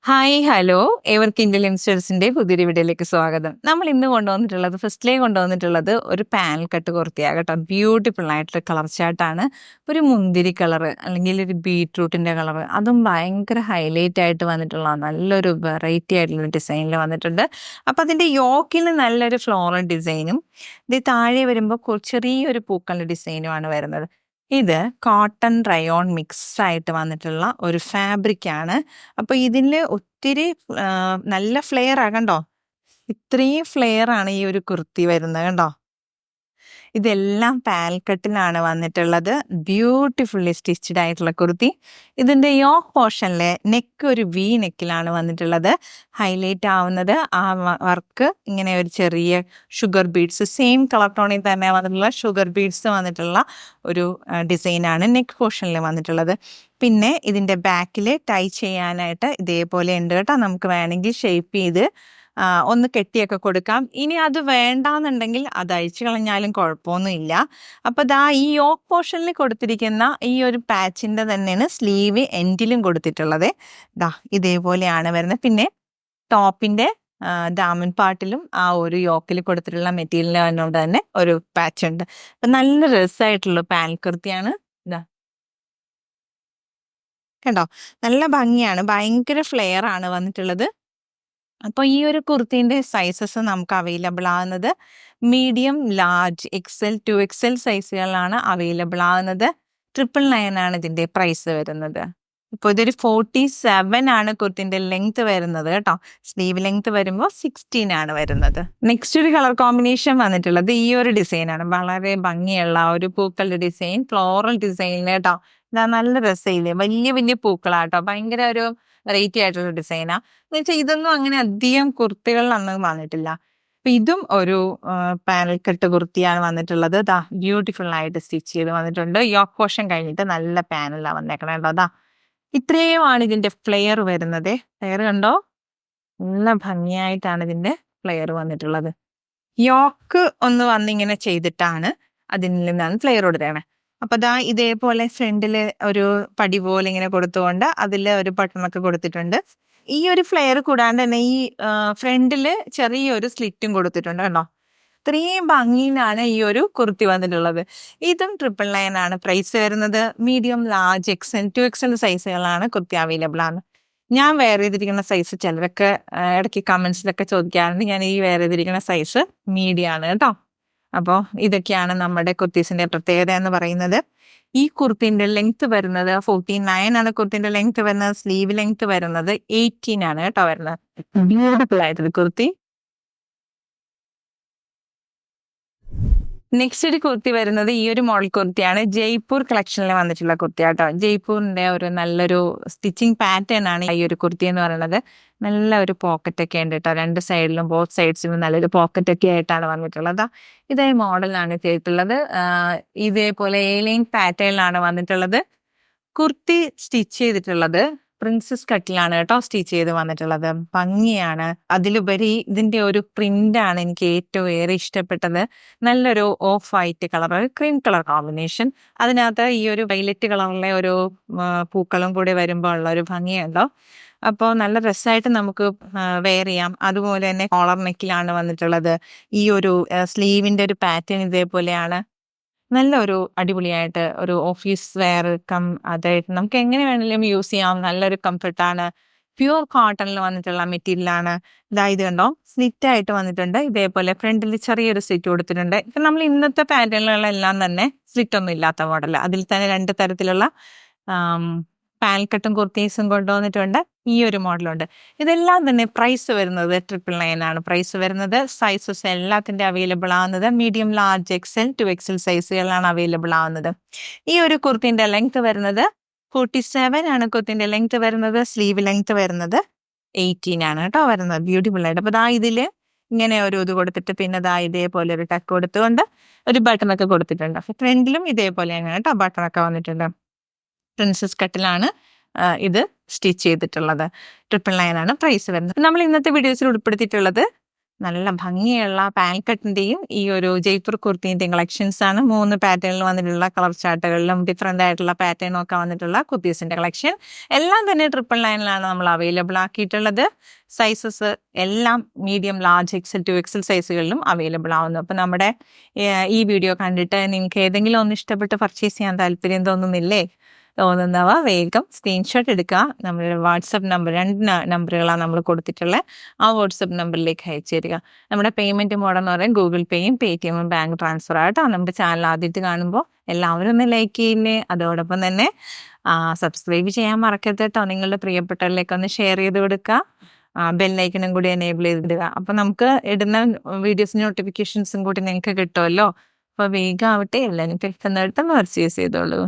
Hi hello ഏവർക്കും Indian യങ്സ്റ്റേഴ്സിന്റെ പുതിയൊരു വീഡിയോയിലേക്ക് സ്വാഗതം. നമ്മൾ ഇന്ന് കൊണ്ടുവന്നിട്ടുള്ളത് ഒരു പാനൽ കട്ട് കുർത്തിയാണ് കേട്ടോ. ബ്യൂട്ടിഫുൾ ആയിട്ടുള്ള കളർ ചാർട്ടാണ്. ഒരു മുന്തിരി കളർ അല്ലെങ്കിൽ ഒരു ബീട്രൂട്ടിന്റെ കളർ, അതും ഭയങ്കര ഹൈലൈറ്റ് ആയിട്ട് വന്നിട്ടുള്ള നല്ലൊരു വെറൈറ്റി ആയിട്ടുള്ള ഡിസൈനിൽ വന്നിട്ടുണ്ട്. അപ്പം അതിന്റെ യോക്കിൽ നല്ലൊരു ഫ്ലോറൽ ഡിസൈനും ഇത് താഴെ വരുമ്പോൾ ചെറിയൊരു പൂക്കളുടെ ഡിസൈനുമാണ് വരുന്നത്. ഇത് കോട്ടൺ റയോൺ മിക്സ് ആയിട്ട് വന്നിട്ടുള്ള ഒരു ഫാബ്രിക് ആണ്. അപ്പൊ ഇതില് ഒത്തിരി നല്ല ഫ്ലെയർ ആ കണ്ടോ. ഇത്രയും ഫ്ലെയർ ആണ് ഈ ഒരു കുർത്തി വരുന്നത് കണ്ടോ. ഇതെല്ലാം പാൽക്കട്ടിലാണ് വന്നിട്ടുള്ളത്. ബ്യൂട്ടിഫുള്ളി സ്റ്റിച്ച്ഡ് ആയിട്ടുള്ള കുർത്തി. ഇതിന്റെ യോക്ക് പോർഷനിലെ നെക്ക് ഒരു വി നെക്കിലാണ് വന്നിട്ടുള്ളത്. ഹൈലൈറ്റ് ആവുന്നത് ആ വർക്ക് ഇങ്ങനെ ഒരു ചെറിയ ഷുഗർ ബീഡ്സ്, സെയിം കളർ ടോണിൽ തന്നെ വന്നിട്ടുള്ള ഷുഗർ ബീഡ്സ് വന്നിട്ടുള്ള ഒരു ഡിസൈനാണ് നെക്ക് പോർഷനിൽ വന്നിട്ടുള്ളത്. പിന്നെ ഇതിന്റെ ബാക്കിൽ ടൈ ചെയ്യാനായിട്ട് ഇതേപോലെ ഉണ്ട് കേട്ടോ. നമുക്ക് വേണമെങ്കിൽ ഷേപ്പ് ചെയ്ത് ഒന്ന് കെട്ടിയൊക്കെ കൊടുക്കാം. ഇനി അത് വേണ്ടാന്നുണ്ടെങ്കിൽ അത് അഴിച്ചു കളഞ്ഞാലും കുഴപ്പമൊന്നുമില്ല. അപ്പൊ ദാ ഈ യോക്ക് പോർഷനിൽ കൊടുത്തിരിക്കുന്ന ഈ ഒരു പാച്ചിന്റെ തന്നെയാണ് സ്ലീവ് എൻഡിലും കൊടുത്തിട്ടുള്ളത്. ദാ ഇതേപോലെയാണ് വരുന്നത്. പിന്നെ ടോപ്പിന്റെ ദാമൻ പാർട്ടിലും ആ ഒരു യോക്കിൽ കൊടുത്തിട്ടുള്ള മെറ്റീരിയലിനോട് തന്നെ ഒരു പാച്ച് ഉണ്ട്. അപ്പൊ നല്ല രസമായിട്ടുള്ള പാനൽ കുർത്തിയാണ്. ഇതാ കണ്ടോ, നല്ല ഭംഗിയാണ്. ഭയങ്കര ഫ്ലെയർ ആണ് വന്നിട്ടുള്ളത്. അപ്പോൾ ഈ ഒരു കുർത്തീൻ്റെ സൈസസ് നമുക്ക് അവൈലബിൾ ആകുന്നത് മീഡിയം, ലാർജ്, എക്സൽ, 2XL സൈസുകളിലാണ് അവൈലബിൾ ആകുന്നത്. 999 ആണ് ഇതിൻ്റെ പ്രൈസ് വരുന്നത്. ഇപ്പോൾ ഇതൊരു 47 ആണ് കുർത്തിൻ്റെ ലെങ്ത് വരുന്നത് കേട്ടോ. സ്ലീവ് ലെങ്ത് വരുമ്പോൾ 16 ആണ് വരുന്നത്. നെക്സ്റ്റ് ഒരു കളർ കോമ്പിനേഷൻ വന്നിട്ടുള്ളത് ഈ ഒരു ഡിസൈനാണ്. വളരെ ഭംഗിയുള്ള ഒരു പൂക്കളുടെ ഡിസൈൻ, ഫ്ലോറൽ ഡിസൈനിൽ കേട്ടോ. ഇതാ നല്ല രസമില്ലേ, വലിയ വലിയ പൂക്കളാട്ടോ. ഭയങ്കര ഒരു വെറൈറ്റി ആയിട്ടുള്ള ഡിസൈനാ. എന്ന് വെച്ചാൽ ഇതൊന്നും അങ്ങനെ അധികം കുർത്തികളിലൊന്നും വന്നിട്ടില്ല. അപ്പൊ ഇതും ഒരു പാനൽ കട്ട് കുർത്തിയാണ് വന്നിട്ടുള്ളത്. ദാ ബ്യൂട്ടിഫുൾ ആയിട്ട് സ്റ്റിച്ച് ചെയ്ത് വന്നിട്ടുണ്ട്. യോക്ക് പോർഷൻ കഴിഞ്ഞിട്ട് നല്ല പാനലാണ് വന്നേക്കണേ കേട്ടോ. അതാ ഇത്രയുമാണ് ഇതിന്റെ ഫ്ലെയർ വരുന്നത്. ഫ്ലെയർ കണ്ടോ, നല്ല ഭംഗിയായിട്ടാണ് ഇതിന്റെ ഫ്ലെയർ വന്നിട്ടുള്ളത്. യോക്ക് ഒന്ന് വന്നിങ്ങനെ ചെയ്തിട്ടാണ് അതിൽ നിന്നാണ് ഫ്ലെയർ കൊടുത്തേ. അപ്പൊ ദാ ഇതേപോലെ ഫ്രണ്ടില് ഒരു പടി പോലെ ഇങ്ങനെ കൊടുത്തുകൊണ്ട് അതിൽ ഒരു ബട്ടണൊക്കെ കൊടുത്തിട്ടുണ്ട്. ഈ ഒരു ഫ്ലെയർ കൂടാണ്ട് തന്നെ ഈ ഫ്രണ്ടില് ചെറിയൊരു സ്ലിറ്റും കൊടുത്തിട്ടുണ്ട് കേട്ടോ. ഇത്രയും ഭംഗിയിലാണ് ഈ ഒരു കുർത്തി വന്നിട്ടുള്ളത്. ഇതും 999 ആണ് പ്രൈസ് വരുന്നത്. മീഡിയം, ലാർജ്, എക്സൽ, 2XL സൈസുകളാണ് കുർത്തി അവൈലബിൾ ആണ്. ഞാൻ വെയർ ചെയ്തിരിക്കുന്ന സൈസ് ചിലരൊക്കെ ഇടയ്ക്ക് കമന്റ്സിലൊക്കെ ചോദിക്കാറുണ്ട്. ഞാൻ ഈ വെയർ ചെയ്തിരിക്കുന്ന സൈസ് മീഡിയം ആണ് കേട്ടോ. അപ്പോൾ ഇതൊക്കെയാണ് നമ്മുടെ കുർത്തീസിന്റെ പ്രത്യേകത എന്ന് പറയുന്നത്. ഈ കുർത്തിന്റെ ലെങ്ത് വരുന്നത് 49 ആണ്. കുർത്തിന്റെ ലെങ്ത് വരുന്നത്, സ്ലീവ് ലെങ്ത് വരുന്നത് 18 ആണ് കേട്ടോ വരുന്നത്. ബ്യൂട്ടിഫുൾ ആയിട്ടൊരു കുർത്തി. നെക്സ്റ്റ് ഒരു കുർത്തി വരുന്നത് ഈ ഒരു മോഡൽ കുർത്തിയാണ്. ജയ്പൂർ കളക്ഷനിൽ വന്നിട്ടുള്ള കുർത്തി കേട്ടോ. ജയ്പൂരിന്റെ ഒരു നല്ലൊരു സ്റ്റിച്ചിങ് പാറ്റേൺ ആണ് ഈ ഒരു കുർത്തി എന്ന് പറയുന്നത്. നല്ല ഒരു പോക്കറ്റ് ഒക്കെ ഉണ്ട് കേട്ടോ. രണ്ട് സൈഡിലും, ബോത്ത് സൈഡ്സിലും നല്ലൊരു പോക്കറ്റ് ഒക്കെ ആയിട്ടാണ് വന്നിട്ടുള്ളത്. ഇതേ മോഡലാണ് ചെയ്തിട്ടുള്ളത്. ഇതേപോലെ ഏലൈൻ പാറ്റേണിലാണ് വന്നിട്ടുള്ളത്. കുർത്തി സ്റ്റിച്ച് ചെയ്തിട്ടുള്ളത് പ്രിൻസസ് കട്ടിലാണ് കേട്ടോ സ്റ്റിച്ച് ചെയ്ത് വന്നിട്ടുള്ളത്. ഭംഗിയാണ്. അതിലുപരി ഇതിന്റെ ഒരു പ്രിന്റ് ആണ് എനിക്ക് ഏറ്റവും ഏറെ ഇഷ്ടപ്പെട്ടത്. നല്ലൊരു of white colour, cream colour combination. അതിനകത്ത് ഈ ഒരു വൈലറ്റ് കളറിലെ ഒരു പൂക്കളും കൂടി വരുമ്പോൾ ഉള്ള ഒരു ഭംഗിയുണ്ടോ. അപ്പോൾ നല്ല രസമായിട്ട് നമുക്ക് വെയർ ചെയ്യാം. അതുപോലെ തന്നെ കോളർ നെക്കിലാണ് വന്നിട്ടുള്ളത്. ഈ ഒരു സ്ലീവിന്റെ ഒരു പാറ്റേൺ ഇതേപോലെയാണ്. നല്ല ഒരു അടിപൊളിയായിട്ട് ഒരു ഓഫീസ് വെയർ അതായിട്ട് നമുക്ക് എങ്ങനെ വേണമെങ്കിലും യൂസ് ചെയ്യാം. നല്ലൊരു കംഫർട്ടാണ്. പ്യുവർ കോട്ടണിൽ വന്നിട്ടുള്ള മെറ്റീരിയലാണ്. ഇതായത് കണ്ടോ, സ്ലിറ്റ് ആയിട്ട് വന്നിട്ടുണ്ട്. ഇതേപോലെ ഫ്രണ്ടിൽ ചെറിയൊരു സ്ലിറ്റ് കൊടുത്തിട്ടുണ്ട്. ഇപ്പം നമ്മൾ ഇന്നത്തെ പാറ്റേണുകളെല്ലാം തന്നെ സ്ലിറ്റ് ഒന്നും ഇല്ലാത്ത മോഡൽ. അതിൽ തന്നെ 2 തരത്തിലുള്ള പാനൽ കട്ടും കുർത്തീസും കൊണ്ടുവന്നിട്ടുണ്ട്. ഈ ഒരു മോഡലുണ്ട്. ഇതെല്ലാം തന്നെ പ്രൈസ് വരുന്നത് 999 ആണ് പ്രൈസ് വരുന്നത്. സൈസസ് എല്ലാത്തിൻ്റെ അവൈലബിൾ ആവുന്നത് മീഡിയം, ലാർജ്, എക്സൽ, 2XL സൈസുകളാണ് അവൈലബിൾ ആവുന്നത്. ഈ ഒരു കുർത്തിന്റെ ലെങ്ത് വരുന്നത് 47 ആണ്. കുർത്തിന്റെ ലെങ്ത് വരുന്നത്, സ്ലീവ് ലെങ്ത് വരുന്നത് 18 ആണ് കേട്ടോ വരുന്നത്. ബ്യൂട്ടിഫുൾ ആയിട്ട്. അപ്പോൾ ദാ ഇതില് ഇങ്ങനെ ഒരു ഇത് കൊടുത്തിട്ട് പിന്നെ ദാ ഇതേപോലെ ഒരു ടക്ക് കൊടുത്തുകൊണ്ട് ഒരു ബട്ടണൊക്കെ കൊടുത്തിട്ടുണ്ട്. ഫ്രണ്ടിലും ഇതേപോലെയാണ് കേട്ടോ ബട്ടണൊക്കെ വന്നിട്ടുണ്ട്. പ്രിൻസസ് കട്ടിലാണ് ഇത് സ്റ്റിച്ച് ചെയ്തിട്ടുള്ളത്. 999 ആണ് പ്രൈസ് വരുന്നത്. നമ്മൾ ഇന്നത്തെ വീഡിയോസിൽ ഉൾപ്പെടുത്തിയിട്ടുള്ളത് നല്ല ഭംഗിയുള്ള പാൽക്കട്ടിന്റെയും ഈ ഒരു ജയ്പൂർ കുർത്തിന്റെയും കളക്ഷൻസ് ആണ്. 3 പാറ്റേണിൽ വന്നിട്ടുള്ള കളർ ചാർട്ടുകളിലും ഡിഫറെന്റ് ആയിട്ടുള്ള പാറ്റേണും ഒക്കെ വന്നിട്ടുള്ള കുർത്തീസിന്റെ കളക്ഷൻ എല്ലാം തന്നെ 999 നമ്മൾ അവൈലബിൾ ആക്കിയിട്ടുള്ളത്. സൈസസ് എല്ലാം മീഡിയം, ലാർജ്, എക്സൽ, 2XL സൈസുകളിലും അവൈലബിൾ ആവുന്നു. അപ്പം നമ്മുടെ ഈ വീഡിയോ കണ്ടിട്ട് നിങ്ങൾക്ക് ഏതെങ്കിലും ഒന്ന് ഇഷ്ടപ്പെട്ട് പർച്ചേസ് ചെയ്യാൻ താല്പര്യം തോന്നുന്നവ വേഗം സ്ക്രീൻഷോട്ട് എടുക്കുക. നമ്മുടെ വാട്സപ്പ് നമ്പർ 2 നമ്പറുകളാണ് നമ്മൾ കൊടുത്തിട്ടുള്ളത്. ആ വാട്സപ്പ് നമ്പറിലേക്ക് അയച്ചു തരിക. നമ്മുടെ പേയ്മെൻറ്റ് മോഡ് എന്ന് പറയുന്നത് ഗൂഗിൾ പേയും പേടിഎമ്മും ബാങ്ക് ട്രാൻസ്ഫർ ആയിട്ടോ. നമ്മുടെ ചാനൽ ആദ്യമായിട്ട് കാണുമ്പോൾ എല്ലാവരും ഒന്ന് ലൈക്ക് ചെയ്യില്ലേ, അതോടൊപ്പം തന്നെ സബ്സ്ക്രൈബ് ചെയ്യാൻ മറക്കരുത് കേട്ടോ. നിങ്ങളുടെ പ്രിയപ്പെട്ടവരിലേക്ക് ഒന്ന് ഷെയർ ചെയ്ത് കൊടുക്കുക. ബെല്ലൈക്കനും കൂടി എനേബിൾ ചെയ്തിടുക. അപ്പോൾ നമുക്ക് ഇടുന്ന വീഡിയോസ് നോട്ടിഫിക്കേഷൻസും കൂടി നിങ്ങൾക്ക് കിട്ടുമല്ലോ. അപ്പോൾ വേഗം ആവട്ടെ, എല്ലാവരും പെട്ടെന്ന് പർച്ചേസ് ചെയ്തോളൂ.